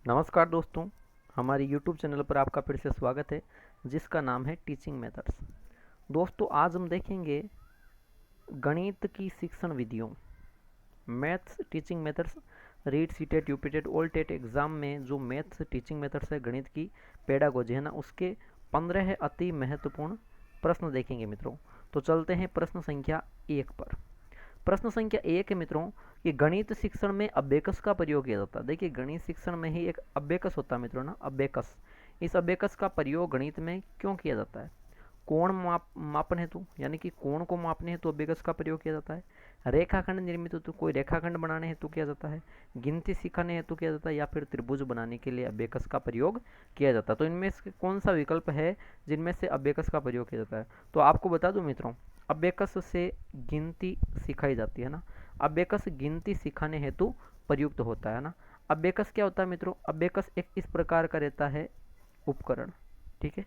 नमस्कार दोस्तों, हमारे YouTube चैनल पर आपका फिर से स्वागत है जिसका नाम है टीचिंग मेथड्स। दोस्तों आज हम देखेंगे गणित की शिक्षण विधियों, maths teaching methods. REET CTET UPTET all TET exam में जो मैथ्स टीचिंग मेथड्स है, गणित की पेडागोजी है ना, उसके 15 अति महत्वपूर्ण प्रश्न देखेंगे मित्रों। तो चलते हैं प्रश्न संख्या 1 पर। प्रश्न संख्या 1 है मित्रों कि गणित शिक्षण में अबेकस का प्रयोग किया जाता है। देखिए गणित शिक्षण में ही एक अबेकस होता है मित्रों ना, अबेकस। इस अबेकस का प्रयोग गणित में क्यों किया जाता है? कोण मापन हेतु, यानी कि कोण को मापने हेतु अबेकस का प्रयोग किया जाता है। रेखाखंड निर्मित हेतु, कोई रेखाखंड बनाने हेतु किया जाता है। गिनती सिखाने हेतु किया जाता है, या फिर त्रिभुज बनाने के लिए अबेकस का प्रयोग किया जाता है। तो इनमें से कौन सा विकल्प है जिनमें से अबेकस का प्रयोग किया जाता है? तो आपको बता दूं मित्रों, अबेकस से गिनती सिखाई जाती है ना। अबेकस गिनती सिखाने हेतु प्रयुक्त होता है ना। अबेकस क्या होता है मित्रों? अबेकस एक इस प्रकार का रहता है उपकरण, ठीक है।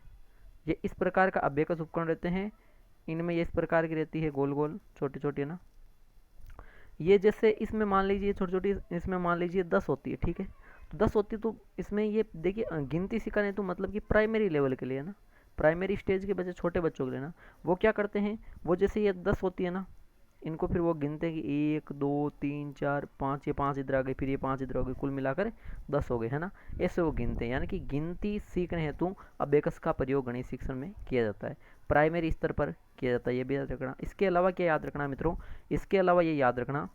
ये इस प्रकार का अबेकस उपकरण रहते हैं। इनमें ये इस प्रकार की रहती है, गोल गोल छोटी छोटी ना। ये जैसे इसमें मान लीजिए छोटी छोटी, इसमें मान लीजिए 10 होती है, ठीक है। तो 10 होती है, तो इसमें ये देखिए गिनती सिखाने तो मतलब कि प्राइमरी लेवल के लिए ना, प्राइमरी स्टेज के बच्चे, छोटे बच्चों के लिए ना, वो क्या करते हैं, वो जैसे ये 10 होती है ना, इनको फिर वो गिनते हैं कि 1 2 3 4 5, ये 5 इधर आ गए, फिर ये 5 इधर आ गए, कुल मिलाकर 10 हो गए, है ना। ऐसे वो गिनते हैं, यानी कि गिनती सीखने हेतु अबेकस का प्रयोग गणित शिक्षण में किया जाता है, प्राइमरी स्तर पर किया जाता है। ये भी याद रखना। इसके अलावा क्या याद रखना मित्रों? इसके अलावा ये याद रखना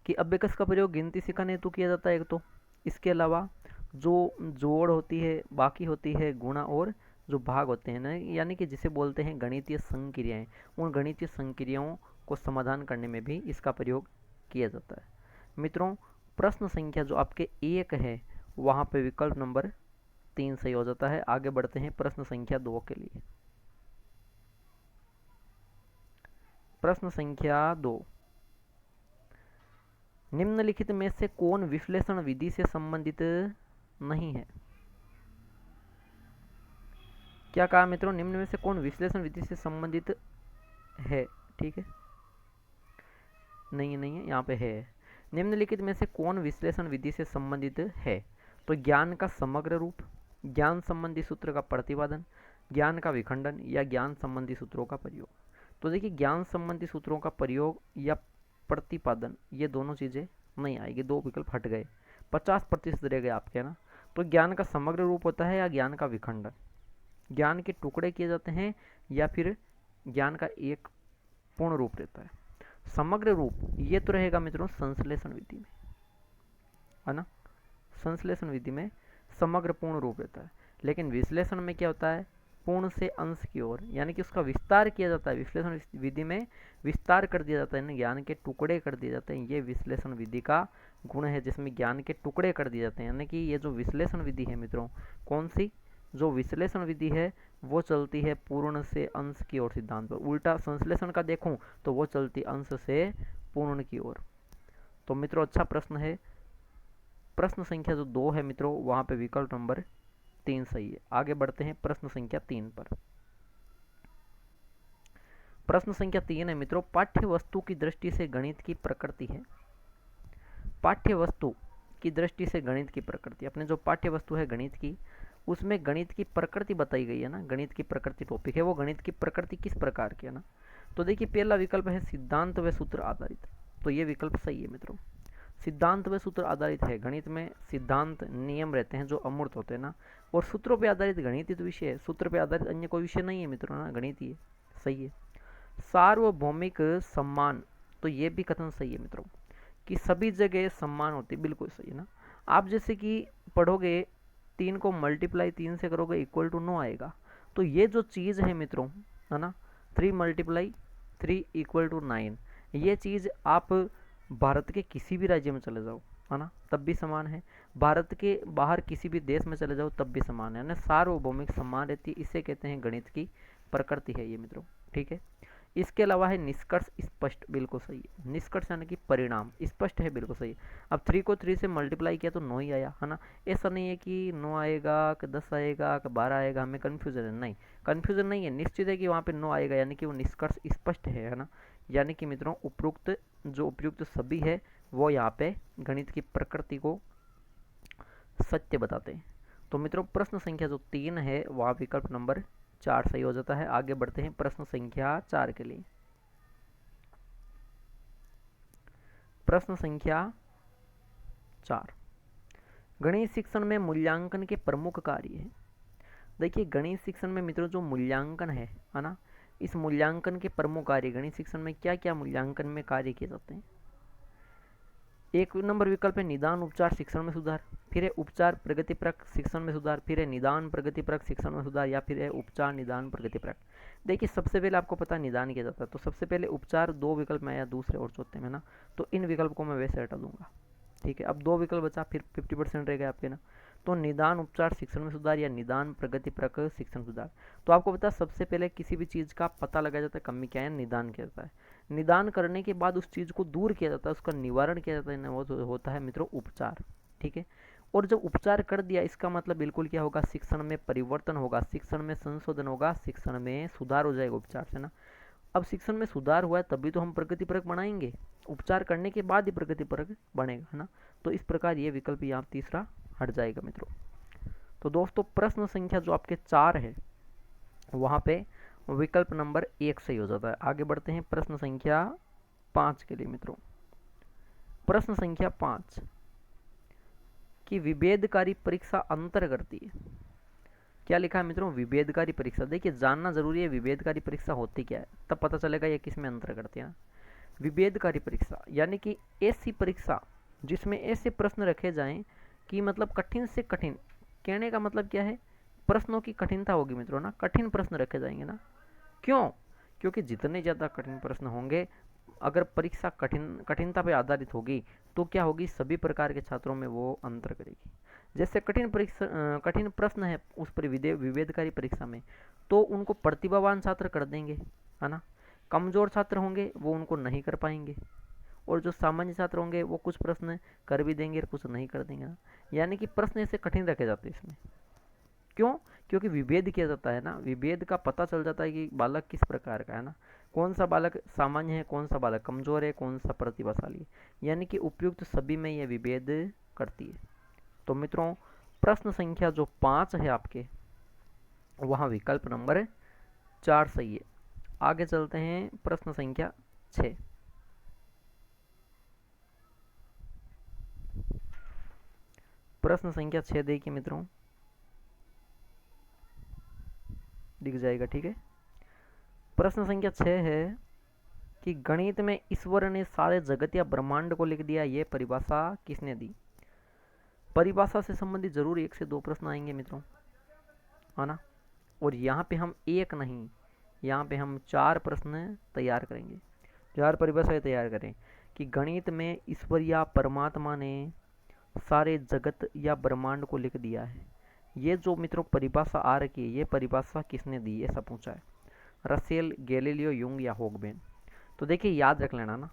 कि अबेकस का प्रयोग गिनती सिखाने हेतु किया जाता है एक तो। इसके अलावा जो जोड़ होती है, बाकी होती है गुणा, और जो भाग होते हैं ना, यानी कि जिसे बोलते हैं गणितीय संक्रियाएं, उन गणितीय संक्रियाओं को समाधान करने में भी इसका प्रयोग किया जाता है मित्रों। प्रश्न संख्या जो आपके 1 है, वहाँ पे विकल्प नंबर 3 सही हो जाता है। आगे बढ़ते हैं प्रश्न संख्या 2 के लिए। प्रश्न संख्या 2, निम्नलिखित में से कौन विश्लेषण विधि से संबंधित नहीं है? क्या कहा मित्रों? निम्न में से कौन विश्लेषण विधि से संबंधित है, ठीक है। नहीं है, यहाँ पे है। निम्नलिखित में से कौन विश्लेषण विधि से संबंधित है? तो ज्ञान का समग्र रूप, ज्ञान संबंधी सूत्र का प्रतिपादन, ज्ञान का विखंडन, या ज्ञान संबंधी सूत्रों का प्रयोग। तो देखिए ज्ञान संबंधी सूत्रों का प्रयोग या प्रतिपादन, ये दोनों चीज़ें नहीं आएगी, दो विकल्प हट गए, 50% रह गए आपके ना। तो ज्ञान का समग्र रूप होता है या ज्ञान का विखंडन, ज्ञान के टुकड़े किए जाते हैं, या फिर ज्ञान का एक पूर्ण रूप रहता है। समग्र रूप ये तो रहेगा मित्रों संश्लेषण विधि में, है ना। संश्लेषण विधि में समग्र पूर्ण रूप रहता है, लेकिन विश्लेषण में क्या होता है? पूर्ण से अंश की ओर, यानी कि उसका विस्तार किया जाता है। विश्लेषण विधि में विस्तार कर दिया जाता है ना, ज्ञान के टुकड़े कर दिए जाते हैं। ये विश्लेषण विधि का गुण है, जिसमें ज्ञान के टुकड़े कर दिए जाते हैं। यानी कि ये जो विश्लेषण विधि है मित्रों, कौन सी? जो विश्लेषण विधि है वो चलती है पूर्ण से अंश की ओर सिद्धांत पर। उल्टा संश्लेषण का देखूं तो वो चलती अंश से पूर्ण की ओर। तो मित्रों अच्छा प्रश्न है। प्रश्न संख्या जो 2 है मित्रों, वहां पे विकल्प नंबर 3 सही है। आगे बढ़ते हैं प्रश्न संख्या 3 पर। प्रश्न संख्या 3 है मित्रों, पाठ्य वस्तु की दृष्टि से गणित की प्रकृति है। पाठ्य वस्तु की दृष्टि से गणित की प्रकृति, अपने जो पाठ्य वस्तु है गणित की, उसमें गणित की प्रकृति बताई गई है ना। गणित की प्रकृति टॉपिक है, वो गणित की प्रकृति किस प्रकार की है ना। तो देखिए पहला विकल्प है सिद्धांत व सूत्र आधारित, तो ये विकल्प सही है मित्रों। सिद्धांत व सूत्र आधारित है। गणित में सिद्धांत नियम रहते हैं जो अमूर्त होते हैं ना, और सूत्रों पे आधारित गणित ही तो विषय है। सूत्र पे आधारित अन्य कोई विषय नहीं है मित्रों ना, गणित ही है। सही है। सार्वभौमिक सम्मान, तो ये भी कथन सही है मित्रों कि सभी जगह सम्मान होती है, बिल्कुल सही है ना। आप जैसे कि पढ़ोगे 3 को मल्टीप्लाई 3 से करोगे इक्वल टू 9 आएगा। तो ये जो चीज़ है मित्रों, है ना, 3 मल्टीप्लाई 3 इक्वल टू 9, ये चीज़ आप भारत के किसी भी राज्य में चले जाओ, है ना, तब भी समान है। भारत के बाहर किसी भी देश में चले जाओ तब भी समान है ना। सार्वभौमिक समान रहती है, इसे कहते हैं गणित की प्रकृति है ये मित्रों, ठीक है। इसके अलावा है निष्कर्ष स्पष्ट, बिल्कुल सही है। निष्कर्ष यानी कि परिणाम स्पष्ट है, बिल्कुल सही है। अब 3 को 3 से मल्टीप्लाई किया तो 9 ही आया, है ना। ऐसा नहीं है कि 9 आएगा कि 10 आएगा कि 12 आएगा, हमें कन्फ्यूजन है, नहीं, कन्फ्यूजन नहीं है। निश्चित है कि वहाँ पे 9 आएगा, यानी कि वो निष्कर्ष स्पष्ट है ना। यानी कि मित्रों उपयुक्त सभी है वो यहाँ पे गणित की प्रकृति को सत्य बताते हैं। तो मित्रों प्रश्न संख्या जो 3 है वह विकल्प नंबर 4 सही हो जाता है। आगे बढ़ते हैं प्रश्न संख्या 4 के लिए। प्रश्न संख्या 4, गणित शिक्षण में मूल्यांकन के प्रमुख कार्य है। देखिए गणित शिक्षण में मित्रों जो मूल्यांकन है ना, इस मूल्यांकन के प्रमुख कार्य, गणित शिक्षण में क्या क्या मूल्यांकन में कार्य किए जाते हैं। एक नंबर विकल्प है निदान उपचार शिक्षण में सुधार, फिर है उपचार प्रगतिपरक शिक्षण में सुधार, फिर है निदान प्रगतिपरक शिक्षण में सुधार, या फिर है उपचार निदान प्रगतिपरक। देखिए सबसे पहले आपको पता निदान किया जाता है, तो सबसे पहले उपचार 2 विकल्प में आया, दूसरे और चौथे में ना, तो इन विकल्प को मैं वैसे हटा दूंगा। ठीक है, अब 2 विकल्प बचा, फिर 50% रह गए आपके ना। तो निदान उपचार शिक्षण में सुधार या निदान प्रगतिपरक शिक्षण सुधार। तो आपको पता है सबसे पहले किसी भी चीज़ का पता लगाया जाता है, कमी क्या है, निदान किया जाता है। निदान करने के बाद उस चीज़ को दूर किया जाता है, उसका निवारण किया जाता है, वो होता है मित्रों उपचार। ठीक है, और जब उपचार कर दिया इसका मतलब बिल्कुल क्या होगा, शिक्षण में परिवर्तन होगा, शिक्षण में संशोधन होगा, शिक्षण में सुधार हो जाएगा उपचार से ना। अब शिक्षण में सुधार हुआ है तभी तो हम प्रगतिपरक बनाएंगे, उपचार करने के बाद ही प्रगतिपरक बनेगा, है ना। तो इस प्रकार ये विकल्प यहाँ तीसरा हट जाएगा मित्रों। तो दोस्तों प्रश्न संख्या जो आपके 4 है वहाँ पे विकल्प नंबर 1 सही हो जाता है। आगे बढ़ते हैं प्रश्न संख्या 5 के लिए मित्रों। प्रश्न संख्या 5 की विभेदकारी परीक्षा अंतर करती है। क्या लिखा है मित्रों, विभेदकारी परीक्षा। देखिए जानना जरूरी है विभेदकारी परीक्षा होती क्या है, तब पता चलेगा ये किस में अंतर करती है। विभेदकारी परीक्षा यानी कि ऐसी परीक्षा जिसमें ऐसे प्रश्न रखे जाएं कि मतलब कठिन से कठिन, कहने का मतलब क्या है, प्रश्नों की कठिनता होगी मित्रों ना, कठिन प्रश्न रखे जाएंगे ना। क्यों, क्योंकि जितने ज़्यादा कठिन प्रश्न होंगे, अगर परीक्षा कठिनता पर आधारित होगी तो क्या होगी, सभी प्रकार के छात्रों में वो अंतर करेगी। जैसे कठिन प्रश्न है उस पर विभेदकारी परीक्षा में, तो उनको प्रतिभावान छात्र कर देंगे, है ना। कमजोर छात्र होंगे वो उनको नहीं कर पाएंगे, और जो सामान्य छात्र होंगे वो कुछ प्रश्न कर भी देंगे और कुछ नहीं कर देंगे ना। यानी कि प्रश्न ऐसे कठिन रखे जाते हैं इसमें। क्यों, क्योंकि विभेद किया जाता है ना, विभेद का पता चल जाता है कि बालक किस प्रकार का है ना, कौन सा बालक सामान्य है, कौन सा बालक कमजोर है, कौन सा प्रतिभाशाली है। यानी कि उपयुक्त सभी में यह विभेद करती है। तो मित्रों प्रश्न संख्या जो 5 है आपके, वहाँ विकल्प नंबर 4 सही है। आगे चलते हैं प्रश्न संख्या 6। प्रश्न संख्या 6 देखिए मित्रों, दिख जाएगा, ठीक है। प्रश्न संख्या 6 है कि गणित में ईश्वर ने सारे जगत या ब्रह्मांड को लिख दिया, ये परिभाषा किसने दी। परिभाषा से संबंधित जरूर 1 से 2 प्रश्न आएंगे मित्रों, है ना। और यहाँ पे हम एक नहीं, यहाँ पे हम 4 प्रश्न तैयार करेंगे, 4 परिभाषाएं तैयार करें कि गणित में ईश्वर या परमात्मा ने सारे जगत या ब्रह्मांड को लिख दिया है। ये जो मित्रों परिभाषा आ रखी है, ये परिभाषा किसने दी, ऐसा पूछा है। रसेल, गैलीलियो, यूंग या होगबेन। तो देखिए याद रख लेना ना,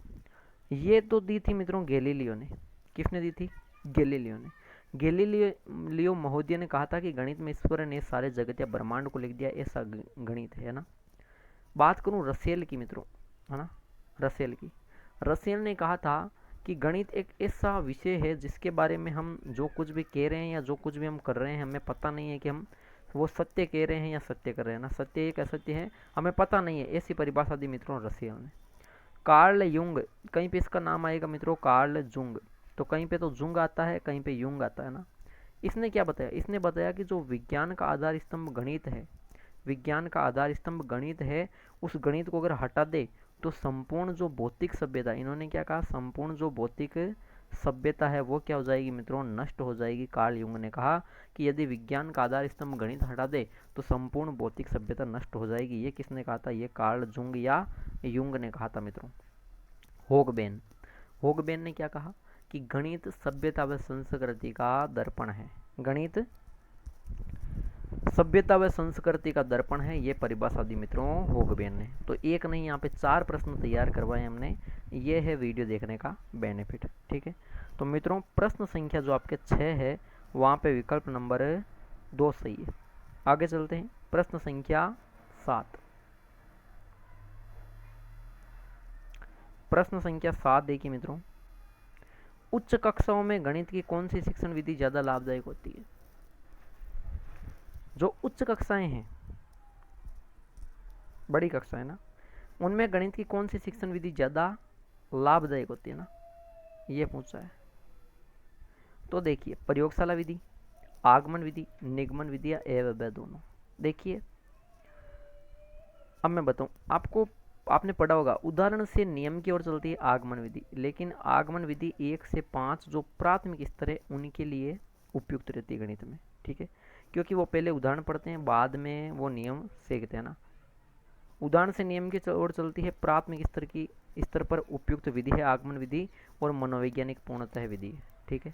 ये तो दी थी मित्रों गैलीलियो ने। किसने दी थी, गैलीलियो ने। गैलीलियो महोदय ने कहा था कि गणित में ईश्वर ने सारे जगत या ब्रह्मांड को लिख दिया, ऐसा गणित है ना। बात करूं रसेल की मित्रों, है ना, रसेल की। रसेल ने कहा था कि गणित एक ऐसा विषय है जिसके बारे में हम जो कुछ भी कह रहे हैं या जो कुछ भी हम कर रहे हैं, हमें पता नहीं है कि हम वो सत्य कह रहे हैं या सत्य कर रहे हैं ना, सत्य एक असत्य है, हमें पता नहीं है, ऐसी परिभाषा दी मित्रों रसेल ने। कार्ल युंग, कहीं पे इसका नाम आएगा मित्रों कार्ल जुंग, तो कहीं पे तो जुंग आता है, कहीं पे युंग आता है ना। इसने क्या बताया, इसने बताया कि जो विज्ञान का आधार स्तंभ गणित है, विज्ञान का आधार स्तंभ गणित है, उस गणित को अगर हटा दे तो संपूर्ण जो भौतिक सभ्यता, इन्होंने क्या कहा, संपूर्ण जो भौतिक सभ्यता है वो क्या हो जाएगी मित्रों, नष्ट हो जाएगी। कार्ल युंग ने कहा कि यदि विज्ञान का आधार स्तंभ गणित हटा दे तो संपूर्ण भौतिक सभ्यता नष्ट हो जाएगी। ये किसने कहा था, ये कार्ल जुंग या युंग ने कहा था मित्रों। होगबेन, होगबेन ने क्या कहा कि गणित सभ्यता व संस्कृति का दर्पण है, गणित सभ्यता व संस्कृति का दर्पण है, ये परिभाषा दी मित्रों होगबेन ने। तो एक नहीं, यहाँ पे 4 प्रश्न तैयार करवाए हमने, ये है वीडियो देखने का बेनिफिट, ठीक है। तो मित्रों प्रश्न संख्या जो आपके 6 है वहाँ पे विकल्प नंबर 2 सही है। आगे चलते हैं प्रश्न संख्या 7। प्रश्न संख्या 7 देखिए मित्रों, उच्च कक्षाओं में गणित की कौन सी शिक्षण विधि ज़्यादा लाभदायक होती है? जो उच्च कक्षाएं हैं, बड़ी कक्षाएं ना, उनमें गणित की कौन सी शिक्षण विधि ज़्यादा लाभदायक होती है ना, ये पूछा है। तो देखिए, प्रयोगशाला विधि, आगमन विधि, निगमन विधि या एवं दोनों। देखिए, अब मैं बताऊं आपको, आपने पढ़ा होगा उदाहरण से नियम की ओर चलती है आगमन विधि, लेकिन आगमन विधि 1 से 5 जो प्राथमिक स्तर है उनके लिए उपयुक्त रहती है गणित में, ठीक है, क्योंकि वो पहले उदाहरण पढ़ते हैं, बाद में वो नियम सीखते हैं ना। उदाहरण से नियम की ओर चलती है प्राथमिक स्तर पर उपयुक्त विधि है आगमन विधि और मनोवैज्ञानिक पूर्णतः विधि है, ठीक है।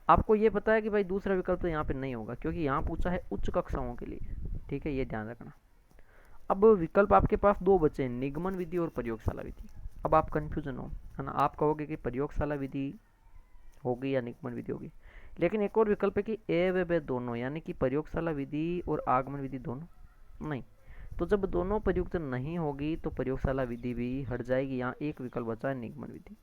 आपको ये पता है कि भाई दूसरा विकल्प तो यहाँ पे नहीं होगा, क्योंकि यहाँ पूछा है उच्च कक्षाओं के लिए, ठीक है, ये ध्यान रखना। अब विकल्प आपके पास दो बचे हैं, निगमन विधि और प्रयोगशाला विधि। अब आप कंफ्यूजन हो, है ना, आप कहोगे कि प्रयोगशाला विधि होगी या निगमन विधि होगी, लेकिन एक और विकल्प है कि ए व दोनों, यानी कि प्रयोगशाला विधि और आगमन विधि दोनों नहीं। तो जब दोनों प्रयुक्त नहीं होगी तो प्रयोगशाला विधि भी हट जाएगी, यहाँ एक विकल्प बचा है निगमन विधि।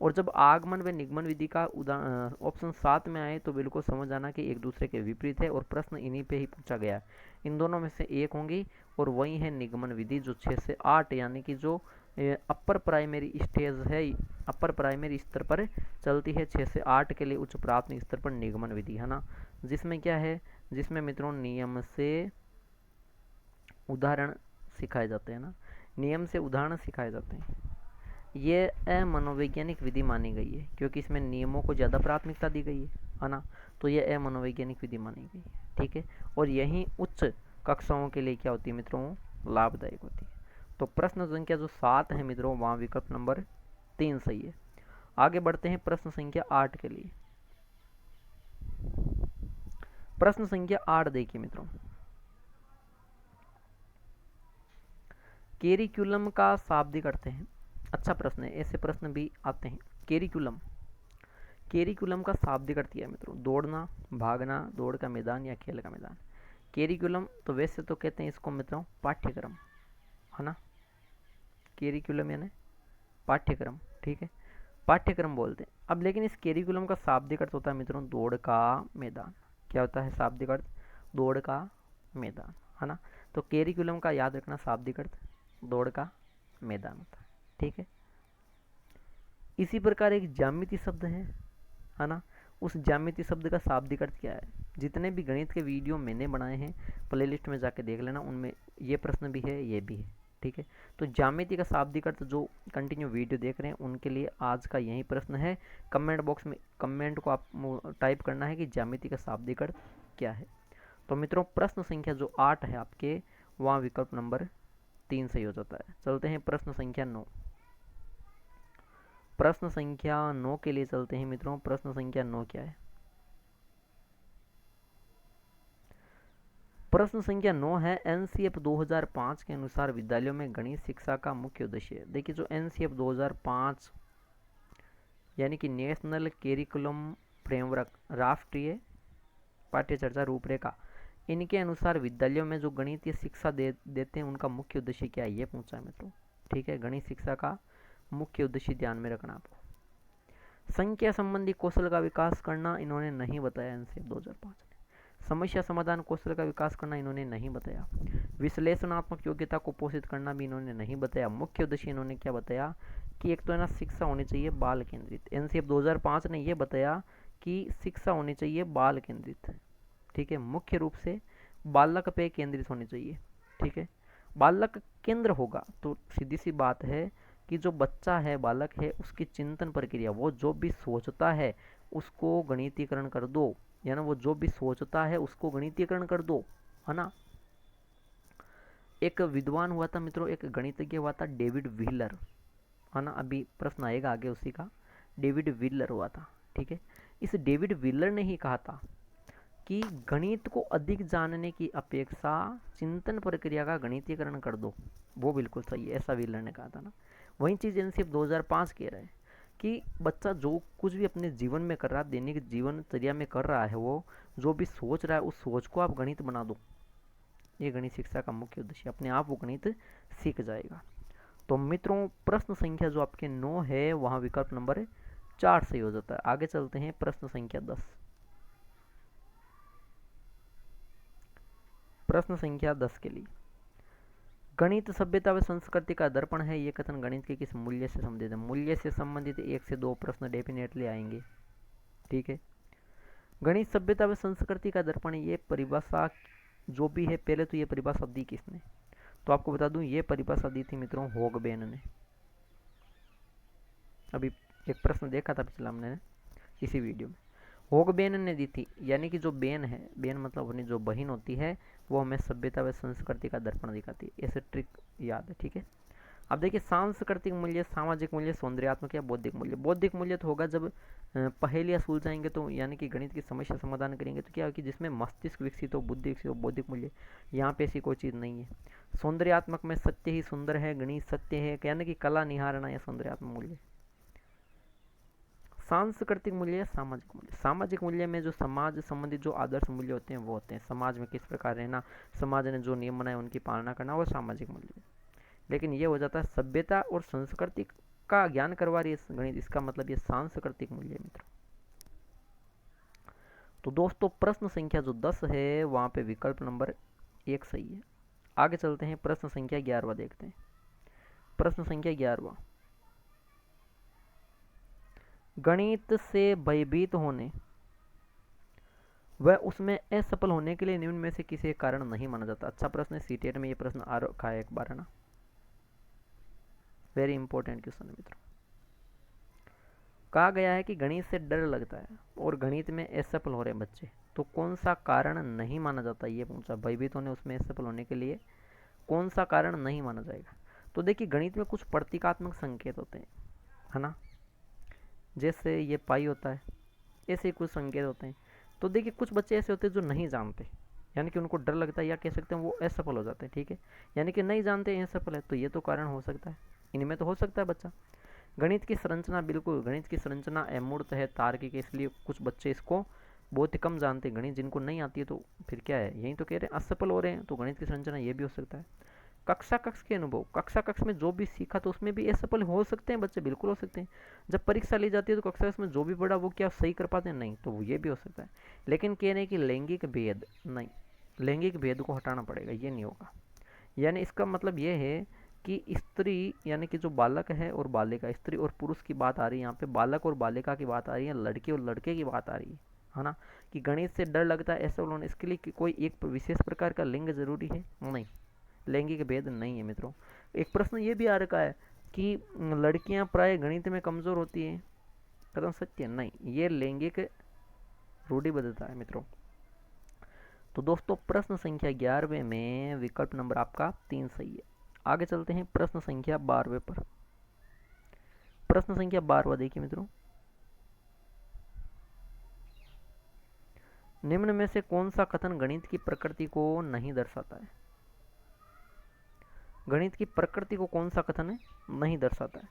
और जब आगमन व निगमन विधि का ऑप्शन 7 में आए तो बिल्कुल समझ आना कि एक दूसरे के विपरीत है और प्रश्न इन्हीं पे ही पूछा गया है। इन दोनों में से एक होंगी और वही है निगमन विधि, जो 6 से 8 यानी कि जो अपर प्राइमरी स्टेज है, अपर प्राइमरी स्तर पर चलती है, 6 से 8 के लिए उच्च प्राथमिक स्तर पर निगमन विधि, है ना, जिसमें क्या है, जिसमें मित्रों नियम से उदाहरण सिखाए जाते हैं ना, नियम से उदाहरण सिखाए जाते हैं। ये अमनोवैज्ञानिक विधि मानी गई है क्योंकि इसमें नियमों को ज़्यादा प्राथमिकता दी गई है ना, तो ये अमनोवैज्ञानिक विधि मानी गई है, ठीक है। और यही उच्च कक्षाओं के लिए क्या होती है मित्रों, लाभदायक होती है। तो प्रश्न संख्या जो 7 है मित्रों, वहाँ विकल्प नंबर 3 सही है। आगे बढ़ते हैं प्रश्न संख्या 8 के लिए। प्रश्न संख्या 8 देखिए मित्रों, कैरिकुलम का शाब्दिक अर्थ है। अच्छा प्रश्न है, ऐसे प्रश्न भी आते हैं। कैरिकुलम, कैरिकुलम का शाब्दिक अर्थ है मित्रों, दौड़ना, भागना, दौड़ का मैदान या खेल का मैदान। कैरिकुलम तो वैसे तो कहते हैं इसको मित्रों पाठ्यक्रम, है ना, कैरिकुलम यानी पाठ्यक्रम, ठीक है, पाठ्यक्रम बोलते हैं। अब लेकिन इस कैरिकुलम का शाब्दिक अर्थ होता है मित्रों दौड़ का मैदान। क्या होता है शाब्दिक अर्थ, दौड़ का मैदान, है ना। तो कैरिकुलम का याद रखना शाब्दिक अर्थ दौड़ का मैदान होता है, ठीक है। इसी प्रकार एक ज्यामिति शब्द है ना, उस ज्यामिति शब्द का शाब्दिक अर्थ क्या है। जितने भी गणित के वीडियो मैंने बनाए हैं प्लेलिस्ट में जाके देख लेना, उनमें ये प्रश्न भी है, ये भी है, ठीक है। तो ज्यामिति का शाब्दिक अर्थ जो कंटिन्यू वीडियो देख रहे हैं उनके लिए आज का यही प्रश्न है। कमेंट बॉक्स में कमेंट को आप टाइप करना है कि ज्यामिति का शाब्दिक अर्थ क्या है। तो मित्रों प्रश्न संख्या जो 8 है आपके, वहाँ विकल्प नंबर 3 सही हो जाता है। चलते हैं प्रश्न संख्या 9। प्रश्न संख्या 9 के लिए चलते हैं मित्रों। प्रश्न संख्या 9 क्या है, प्रश्न संख्या 9 है एनसीएफ 2005 के अनुसार विद्यालयों में गणित शिक्षा का मुख्य उद्देश्य। देखिए जो एनसीएफ 2005 यानी कि नेशनल कैरिकुलम फ्रेमवर्क, राष्ट्रीय पाठ्यचर्या रूपरेखा, इनके अनुसार विद्यालयों में जो गणितीय शिक्षा देते हैं उनका मुख्य उद्देश्य क्या है, ये पूछा है मित्रों, ठीक है। गणित शिक्षा का मुख्य उद्देश्य ध्यान में रखना आपको। संख्या संबंधी कौशल का विकास करना इन्होंने नहीं बताया एनसीएफ 2005 ने। समस्या समाधान कौशल का विकास करना इन्होंने नहीं बताया। विश्लेषणात्मक योग्यता को पोषित करना भी इन्होंने नहीं बताया। मुख्य उद्देश्य इन्होंने क्या बताया कि एक तो है ना शिक्षा होनी चाहिए बाल केंद्रित। एनसीएफ 2005 ने यह बताया कि शिक्षा होनी चाहिए बाल केंद्रित, ठीक है, मुख्य रूप से बालक पे केंद्रित होनी चाहिए, ठीक है। बालक केंद्र होगा तो सीधी सी बात है कि जो बच्चा है, बालक है, उसकी चिंतन प्रक्रिया, वो जो भी सोचता है उसको गणितीकरण कर दो, यानी वो जो भी सोचता है उसको गणितीकरण कर दो, है ना। एक विद्वान हुआ था मित्रों, एक गणितज्ञ हुआ था डेविड व्हीलर, है ना, अभी प्रश्न आएगा आगे उसी का। डेविड व्हीलर हुआ था, ठीक है। इस डेविड व्हीलर ने ही कहा था कि गणित को अधिक जानने की अपेक्षा चिंतन प्रक्रिया का गणितीकरण कर दो। वो बिल्कुल सही है, ऐसा व्हीलर ने कहा था ना। वही चीज़ एनसीएफ 2005 कह रहा है कि बच्चा जो कुछ भी अपने जीवन में कर रहा है, दैनिक जीवनचर्या में कर रहा है, वो जो भी सोच रहा है उस सोच को आप गणित बना दो। ये गणित शिक्षा का मुख्य उद्देश्य, अपने आप वो गणित सीख जाएगा। तो मित्रों प्रश्न संख्या जो आपके 9 है, वहाँ विकल्प नंबर 4 सही हो जाता है। आगे चलते हैं प्रश्न संख्या 10। प्रश्न संख्या 10 के लिए, गणित सभ्यता व संस्कृति का दर्पण है, ये कथन गणित के किस मूल्य से संबंधित है? मूल्य से संबंधित 1 से 2 प्रश्न डेफिनेटली आएंगे, ठीक है। गणित सभ्यता व संस्कृति का दर्पण, ये परिभाषा जो भी है, पहले तो ये परिभाषा दी किसने? तो आपको बता दूं, ये परिभाषा दी थी मित्रों होगबेन ने। अभी एक प्रश्न देखा था पिछला हमने इसी वीडियो में, होगबेन ने दी थी। यानी कि जो बेन है, बेन मतलब अपनी जो बहन होती है, वो हमें सभ्यता व संस्कृति का दर्पण दिखाती है। ऐसे ट्रिक याद है, ठीक है। अब देखिए, सांस्कृतिक मूल्य, सामाजिक मूल्य, सौंदर्यात्मक या बौद्धिक मूल्य। बौद्धिक मूल्य तो होगा जब पहेलियाँ सुलझाएंगे, तो यानी कि गणित की समस्या समाधान करेंगे, तो क्या हो कि जिसमें मस्तिष्क विकसित हो, बुद्धि विकसित हो, बौद्धिक मूल्य। यहाँ पे ऐसी कोई चीज़ नहीं है। सौंदर्यात्मक में सत्य ही सुंदर है, गणित सत्य है, यानी कि कला निहारना या सौंदर्यात्मक मूल्य। सांस्कृतिक मूल्य या सामाजिक मूल्य, सामाजिक मूल्य में जो समाज संबंधित जो आदर्श मूल्य होते हैं वो होते हैं, समाज में किस प्रकार रहना, समाज ने जो नियम बनाए उनकी पालना करना, वो सामाजिक मूल्य। लेकिन ये हो जाता है सभ्यता और संस्कृति का ज्ञान करवा रही है गणित, इसका मतलब ये सांस्कृतिक मूल्य है मित्रों। तो दोस्तों प्रश्न संख्या जो 10 है वहां पे विकल्प नंबर 1 सही है। आगे चलते हैं, प्रश्न संख्या 11वां देखते हैं। प्रश्न संख्या 11वां, गणित से भयभीत होने वह उसमें असफल होने के लिए निम्न में से किसी कारण नहीं माना जाता। अच्छा प्रश्न है, सीटेट में ये प्रश्न आ रखा है एक बार, है ना। वेरी इंपॉर्टेंट क्वेश्चन है मित्रों। कहा गया है कि गणित से डर लगता है और गणित में असफल हो रहे बच्चे, तो कौन सा कारण नहीं माना जाता, ये पूछा। भयभीत होने उसमें असफल होने के लिए कौन सा कारण नहीं माना जाएगा? तो देखिए, गणित में कुछ प्रतीकात्मक संकेत होते हैं, है ना। जैसे ये पाई होता है, ऐसे ही कुछ संकेत होते हैं। तो देखिए, कुछ बच्चे ऐसे होते हैं जो नहीं जानते, यानी कि उनको डर लगता है, या कह सकते हैं वो असफल हो जाते हैं, ठीक है। यानी कि नहीं जानते असफल है, तो ये तो कारण हो सकता है, इनमें तो हो सकता है बच्चा। गणित की संरचना, बिल्कुल गणित की संरचना अमूर्त है, तार्किक है, इसलिए कुछ बच्चे इसको बहुत ही कम जानते हैं। गणित जिनको नहीं आती है तो फिर क्या है, यही तो कह रहे हैं असफल हो रहे हैं, तो गणित की संरचना ये भी हो सकता है। कक्षा कक्ष के अनुभव, कक्षा कक्ष में जो भी सीखा तो उसमें भी असफल हो सकते हैं बच्चे, बिल्कुल हो सकते हैं। जब परीक्षा ली जाती है तो कक्षा कक्ष में जो भी पढ़ा वो क्या सही कर पाते हैं? नहीं, तो वो ये भी हो सकता है। लेकिन कह रहे हैं कि लैंगिक भेद नहीं, लैंगिक भेद को हटाना पड़ेगा, ये नहीं होगा। यानी इसका मतलब ये है कि स्त्री, यानी कि जो बालक है और बालिका, स्त्री और पुरुष की बात आ रही है यहाँ पे, बालक और बालिका की बात आ रही है, लड़के और लड़के की बात आ रही है ना। कि गणित से डर लगता है ऐसा बोलना, इसके लिए कोई एक विशेष प्रकार का लिंग जरूरी है? नहीं, लैंगिक भेद नहीं है मित्रों। एक प्रश्न ये भी आ रखा है कि लड़कियां प्राय गणित में कमजोर होती है, कथन सत्य? नहीं, ये लैंगिक रूढ़िबद्धता है मित्रों। तो दोस्तों प्रश्न संख्या 11वें में विकल्प नंबर आपका 3 सही है। आगे चलते हैं प्रश्न संख्या 12वें पर। प्रश्न संख्या 12वां देखिए मित्रों, निम्न में से कौन सा कथन गणित की प्रकृति को नहीं दर्शाता है? गणित की प्रकृति को कौन सा कथन है नहीं दर्शाता है?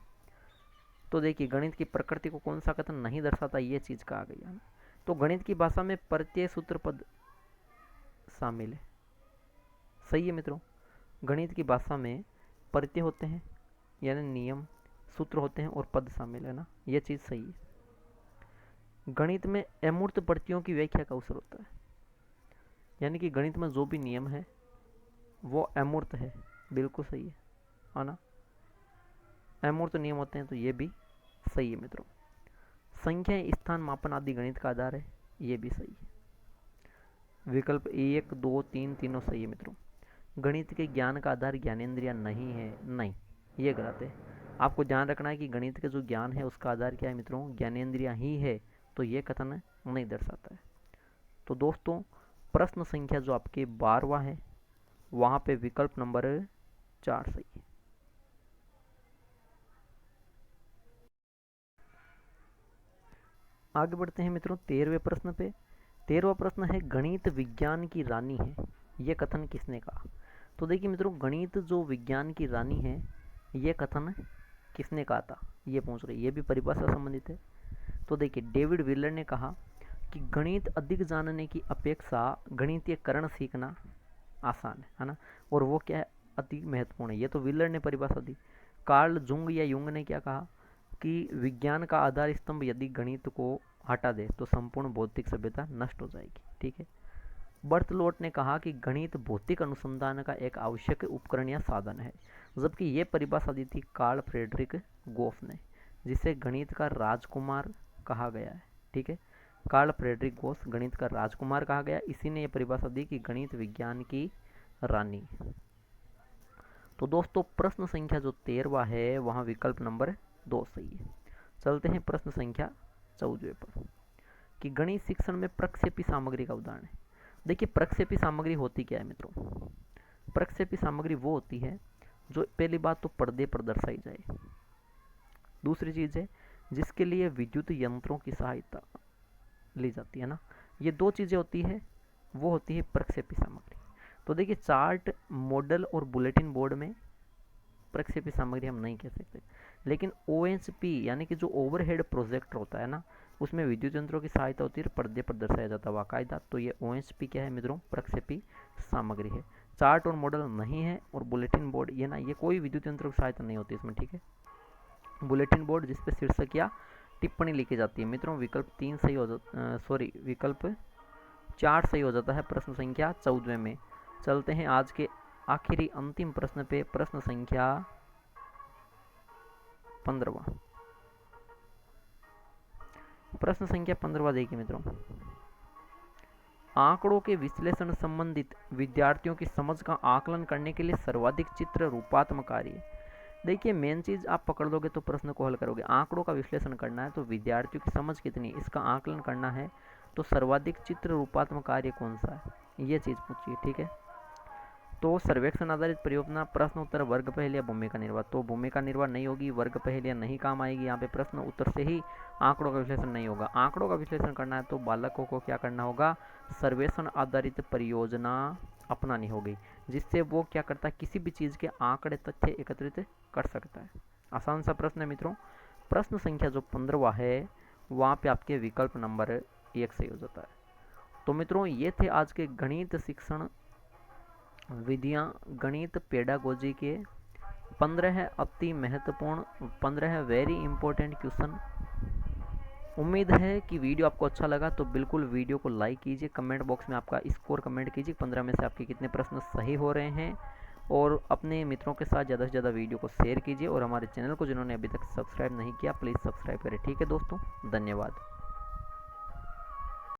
तो देखिए, गणित की प्रकृति को कौन सा कथन नहीं दर्शाता, ये चीज कहा गया है। तो गणित की भाषा में प्रत्यय सूत्र पद शामिल है, सही है मित्रों। गणित की भाषा में प्रत्यय होते हैं, यानी नियम, सूत्र होते हैं और पद शामिल है ना, ये चीज सही है। गणित में अमूर्त प्रत्ययों की व्याख्या का अवसर होता है, यानी कि गणित में जो भी नियम है वो अमूर्त है, बिल्कुल सही है ना। अमूर्त नियम होते हैं, तो ये भी सही है मित्रों। संख्या, स्थान, मापन आदि गणित का आधार है, ये भी सही है। विकल्प 1, 2, 3 तीनों सही है मित्रों। गणित के ज्ञान का आधार ज्ञानेंद्रिया नहीं है, नहीं, ये गलत है। आपको ध्यान रखना है कि गणित के जो ज्ञान है उसका आधार क्या है मित्रों? ज्ञानेंद्रिया ही है, तो ये कथन नहीं दर्शाता है। तो दोस्तों प्रश्न संख्या जो आपके 12वां है वहां पे विकल्प नंबर 4 सही है। आगे बढ़ते हैं मित्रों 13वें प्रश्न पे। 13वां प्रश्न है, गणित विज्ञान की रानी है, यह कथन किसने कहा? तो देखिए मित्रों, गणित जो विज्ञान की रानी है, यह कथन किसने कहा था, ये पूछ रहे, ये भी परिभाषा संबंधित है। तो देखिए, डेविड व्हीलर ने कहा कि गणित अधिक जानने की अपेक्षा गणितीयकरण सीखना आसान है ना, और वो क्या है, अति महत्वपूर्ण है। ये तो व्हीलर ने परिभाषा दी। कार्ल जुंग या युंग ने क्या कहा? कि विज्ञान का आधार स्तंभ यदि गणित को हटा दे तो संपूर्ण भौतिक सभ्यता नष्ट हो जाएगी। ठीक है। बर्थलोट ने कहा कि गणित भौतिक अनुसंधान का एक आवश्यक उपकरण या साधन है, जबकि ये परिभाषा दी थी कार्ल फ्रेडरिक गोफ ने, जिसे गणित का राजकुमार कहा गया है। ठीक है। कार्ल फ्रेडरिक गोफ गणित का राजकुमार कहा गया, इसी ने यह परिभाषा दी कि गणित विज्ञान की रानी। तो दोस्तों प्रश्न संख्या जो 13वां है वहां विकल्प नंबर 2 सही है। चलते हैं प्रश्न संख्या 14 पर कि गणित शिक्षण में प्रक्षेपी सामग्री का उदाहरण है। देखिए प्रक्षेपी सामग्री होती क्या है मित्रों। प्रक्षेपी सामग्री वो होती है जो पहली बात तो पर्दे पर दर्शाई जाए, दूसरी चीज है जिसके लिए विद्युत यंत्रों की सहायता ली जाती है ना, ये दो चीजें होती है, वो होती है प्रक्षेपी सामग्री। तो देखिए चार्ट, मॉडल और बुलेटिन बोर्ड में प्रक्षेपी सामग्री हम नहीं कह सकते, लेकिन OHP यानी कि जो ओवरहेड प्रोजेक्टर होता है ना, उसमें विद्युत यंत्रों की सहायता होती है, पर्दे पर दर्शाया जाता है बाकायदा। तो ये OHP क्या है मित्रों, प्रक्षेपी सामग्री है। चार्ट और मॉडल नहीं है, और बुलेटिन बोर्ड ये ना, ये कोई विद्युत यंत्रों की सहायता नहीं होती इसमें। ठीक है। बुलेटिन बोर्ड जिसपे शीर्षक या टिप्पणी लिखी जाती है मित्रों। विकल्प 3 सही हो जाता, सॉरी विकल्प 4 सही हो जाता है प्रश्न संख्या 14 में। चलते हैं आज के आखिरी अंतिम प्रश्न पे, प्रश्न संख्या 15वां। प्रश्न संख्या 15वां देखिए मित्रों, आंकड़ों के विश्लेषण संबंधित विद्यार्थियों की समझ का आकलन करने के लिए सर्वाधिक चित्र रूपात्मक कार्य। देखिए मेन चीज आप पकड़ लोगे तो प्रश्न को हल करोगे। आंकड़ों का विश्लेषण करना है तो विद्यार्थियों की समझ कितनी, इसका आकलन करना है तो सर्वाधिक चित्र रूपात्मक कार्य कौन सा है, ये चीज पूछिए। ठीक है। तो सर्वेक्षण आधारित परियोजना, प्रश्न उत्तर, वर्ग पहल या भूमिका निर्वाह। तो भूमिका निर्वाह नहीं होगी, वर्ग पहल या नहीं काम आएगी। यहाँ पे प्रश्न उत्तर से ही आंकड़ों का विश्लेषण नहीं होगा। आंकड़ों का विश्लेषण करना है तो बालकों को क्या करना होगा, सर्वेक्षण आधारित परियोजना अपनानी होगी, जिससे वो क्या करता है, किसी भी चीज के आंकड़े तथ्य एकत्रित कर सकता है। आसान सा प्रश्न है मित्रों। प्रश्न संख्या जो 15वां है वहाँ पे आपके विकल्प नंबर 1 सही हो जाता है। तो मित्रों ये थे आज के गणित शिक्षण विधियाँ, गणित पेडागोजी के 15 अति महत्वपूर्ण, 15 वेरी इंपॉर्टेंट क्वेश्चन। उम्मीद है कि वीडियो आपको अच्छा लगा, तो बिल्कुल वीडियो को लाइक कीजिए, कमेंट बॉक्स में आपका स्कोर कमेंट कीजिए, 15 में से आपके कितने प्रश्न सही हो रहे हैं, और अपने मित्रों के साथ ज़्यादा से ज़्यादा वीडियो को शेयर कीजिए, और हमारे चैनल को जिन्होंने अभी तक सब्सक्राइब नहीं किया प्लीज़ सब्सक्राइब करें। ठीक है दोस्तों, धन्यवाद।